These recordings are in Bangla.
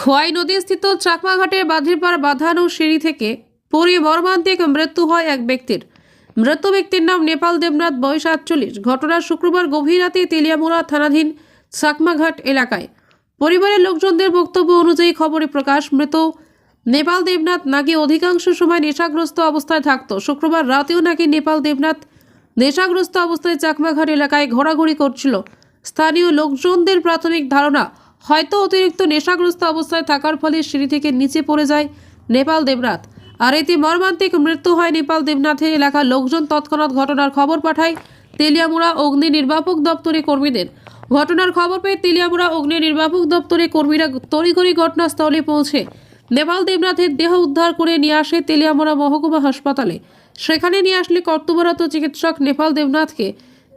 খোয়াই নদীস্থিত চাকমাঘাটের বাঁধের পাড় বাঁধানো সিঁড়ি থেকে পড়ে মর্মান্তিক মৃত্যু হয় এক ব্যক্তির। মৃত ব্যক্তির নাম নেপাল দেবনাথ, বয়স ৪৮। ঘটনা শুক্রবার গভীর রাতে তেলিয়ামুড়া থানাধীন চাকমাঘাট এলাকায়। পরিবারের লোকজনদের বক্তব্য অনুযায়ী খবরে প্রকাশ, মৃত নেপাল দেবনাথ নাকি অধিকাংশ সময় নেশাগ্রস্ত অবস্থায় থাকত। শুক্রবার রাতেও নাকি নেপাল দেবনাথ নেশাগ্রস্ত অবস্থায় চাকমাঘাট এলাকায় ঘোরাঘুরি করছিল। স্থানীয় লোকজনদের প্রাথমিক ধারণা, হয়তো অতিরিক্ত নেশাগ্রস্ত অবস্থায় থাকার ফলে সিঁড়ি থেকে নিচে পড়ে যায় নেপাল দেবনাথ। আর এতে মর্মান্তিক মৃত্যু হয় নেপাল দেবনাথের। এলাকার লোকজন তৎক্ষণাৎ ঘটনার খবর পাঠায় তেলিয়ামুড়া অগ্নি নির্বাপক দপ্তরের কর্মীদের। ঘটনার খবর পেয়ে তেলিয়ামুড়া অগ্নি নির্বাপক দপ্তরের কর্মীরা তড়িঘড়ি ঘটনাস্থলে পৌঁছে নেপাল দেবনাথের দেহ উদ্ধার করে নিয়ে আসে তেলিয়ামুড়া মহকুমা হাসপাতালে। সেখানে নিয়ে আসলে কর্তব্যরত চিকিৎসক নেপাল দেবনাথকে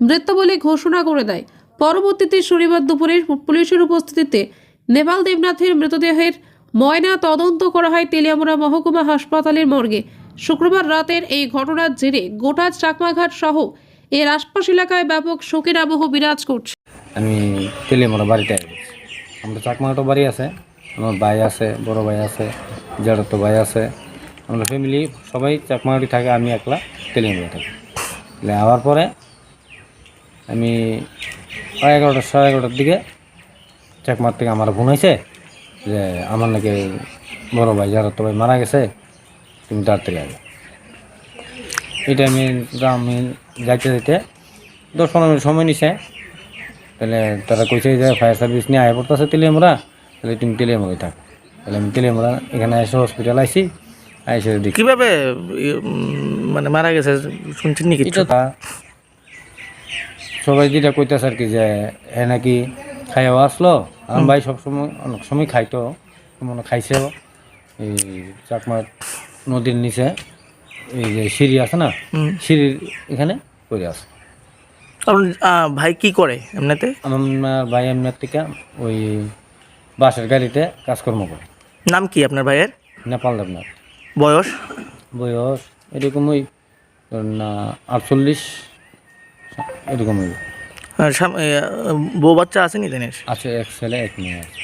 মৃত বলে ঘোষণা করে দেয়। পরবর্তীতে শনিবার দুপুরে পুলিশের উপস্থিতিতে নেপাল দেবনাথের মৃতদেহের ময়না তদন্ত করা হয় তেলিয়ামুড়া মহকুমা হাসপাতালের মর্গে। শুক্রবার রাতের এই ঘটনার জেরে গোটা চাকমাঘাট সহ এর আশপাশ এলাকায় ব্যাপক শোকের আবহ বিরাজ করছে। আমি তেলিয়ামুড়া বাড়িতে আসি। আমরা চাকমাঘাটও বাড়ি আছে, আমার ভাই আছে, বড় ভাই আছে, জেঠতো ভাই আছে। আমরা ফ্যামিলি সবাই চাকমাঘাটি থাকে, আমি একলা তেলিয়ামুড়া থাকি। আবার পরে আমি 11:30 সাড়ে 11টার দিকে চাকমাঘাট থেকে আমার ফোন হয়েছে যে আমার নাকি বড় ভাই জেঠতো ভাই মারা গেছে, তুমি তাড়াতাড়ি আগে। এটা আমি যাইতে যাইতে 10-15 মিনিট সময় নিছে। তাহলে তারা কইছে যে ফায়ার সার্ভিস নিয়ে আয় পড়তেছে তেলিয়ামুড়া, তাহলে তুমি তেলিয়ামুড়ায় থাক। তাহলে আমি তেলিয়ামুড়া এখানে এসে হসপিটাল আইসি, এসে দেখি কিভাবে মানে মারা গেছে শুনছেন নাকি? সবাই যেটা কইতেছে আর কি যে এ নাকি খাইয়াও আসলো। আমার ভাই সবসময় অনেক সময় খাইতো, মনে খাইছেও এই চাকমার নদীর নিচে এই যে সিঁড়ি আছে না, সিঁড়ির এখানে পড়ে আছে। কারণ ভাই কি করে এমনিতে? আমার ভাই এমনি থেকে ওই বাসের গাড়িতে কাজকর্ম করে। নাম কি আপনার ভাইয়ের? নেপাল দেবনাথ। বয়স? বয়স এরকম ওই না 48 এরকম। বউ বাচ্চা আসেনি দিনের? আছে, এক ছেলে এক মেয়ে আছে।